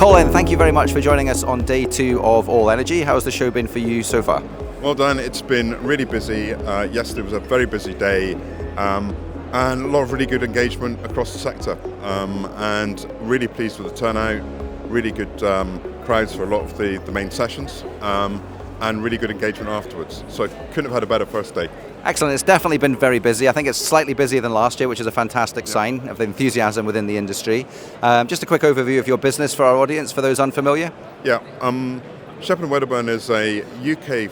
Colin, thank you very much for joining us on day 2 of All-Energy. How's the show been for you so far? Well done, it's been really busy. Yesterday was a very busy day and a lot of really good engagement across the sector, and really pleased with the turnout, really good crowds for a lot of the main sessions, and really good engagement afterwards. So I couldn't have had a better first day. Excellent. It's definitely been very busy. I think it's slightly busier than last year, which is a fantastic sign of the enthusiasm within the industry. Just a quick overview of your business for our audience, for those unfamiliar. Yeah, Shepherd and Wedderburn is a UK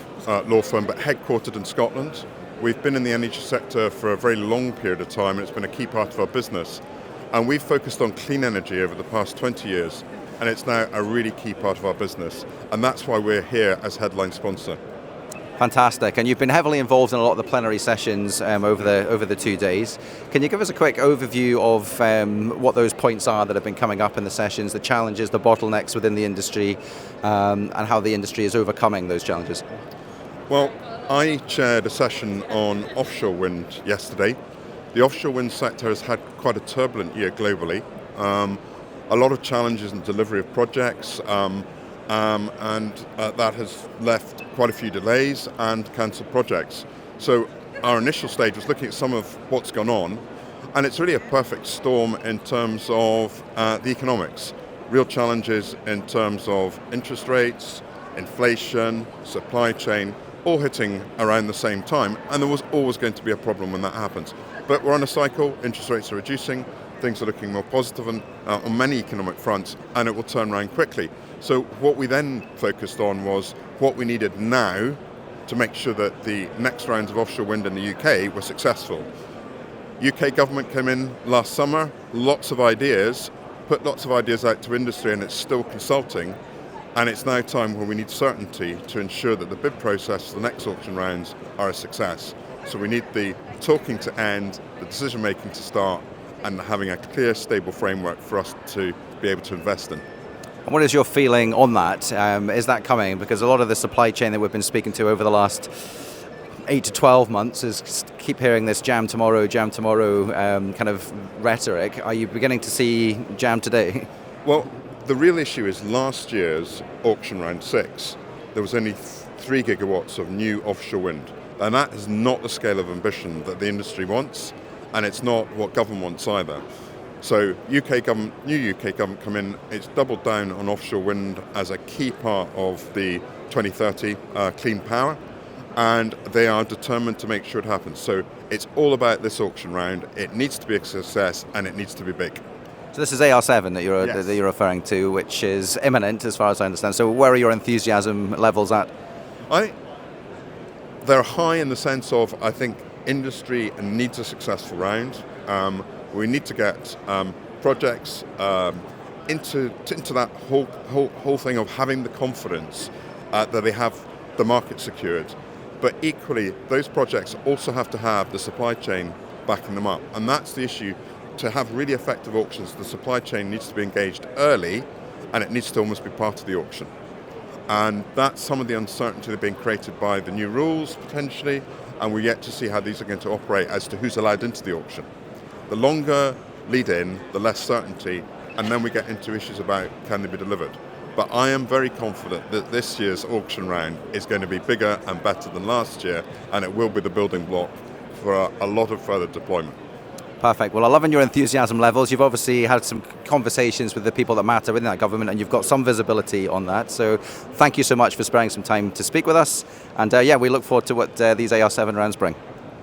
law firm, but headquartered in Scotland. We've been in the energy sector for a very long period of time, and it's been a key part of our business. And we've focused on clean energy over the past 20 years, and it's now a really key part of our business. And that's why we're here as headline sponsor. Fantastic. And you've been heavily involved in a lot of the plenary sessions over the 2 days. Can you give us a quick overview of what those points are that have been coming up in the sessions, the challenges, the bottlenecks within the industry, and how the industry is overcoming those challenges? Well, I chaired a session on offshore wind yesterday. The offshore wind sector has had quite a turbulent year globally. A lot of challenges in delivery of projects, and that has left quite a few delays and cancelled projects. So our initial stage was looking at some of what's gone on, and it's really a perfect storm in terms of the economics. Real challenges in terms of interest rates, inflation, supply chain, all hitting around the same time, and there was always going to be a problem when that happens. But we're on a cycle, interest rates are reducing, things are looking more positive on many economic fronts, and it will turn around quickly. So what we then focused on was what we needed now to make sure that the next rounds of offshore wind in the UK were successful. UK government came in last summer, lots of ideas, put lots of ideas out to industry, and it's still consulting. And it's now time where we need certainty to ensure that the bid process for the next auction rounds are a success. So we need the talking to end, the decision making to start, and having a clear, stable framework for us to be able to invest in. And what is your feeling on that? Is that coming? Because a lot of the supply chain that we've been speaking to over the last 8 to 12 months is keep hearing this jam tomorrow kind of rhetoric. Are you beginning to see jam today? Well, the real issue is last year's auction round 6, there was only 3 gigawatts of new offshore wind. And that is not the scale of ambition that the industry wants, and it's not what government wants either. So new UK government come in, it's doubled down on offshore wind as a key part of the 2030 clean power, and they are determined to make sure it happens. So it's all about this auction round. It needs to be a success, and it needs to be big. So this is AR7 that Yes. you're referring to, which is imminent as far as I understand. So where are your enthusiasm levels at? They're high in the sense of, I think, industry needs a successful round. We need to get projects into that whole thing of having the confidence that they have the market secured. But equally, those projects also have to have the supply chain backing them up. And that's the issue. To have really effective auctions, the supply chain needs to be engaged early, and it needs to almost be part of the auction. And that's some of the uncertainty that's being created by the new rules, potentially, and we're yet to see how these are going to operate as to who's allowed into the auction. The longer lead in, the less certainty, and then we get into issues about can they be delivered. But I am very confident that this year's auction round is going to be bigger and better than last year, and it will be the building block for a lot of further deployment. Perfect. Well, I'm loving your enthusiasm levels. You've obviously had some conversations with the people that matter within that government, and you've got some visibility on that. So thank you so much for sparing some time to speak with us. And we look forward to what these AR7 rounds bring.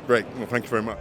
Great. Well, thank you very much.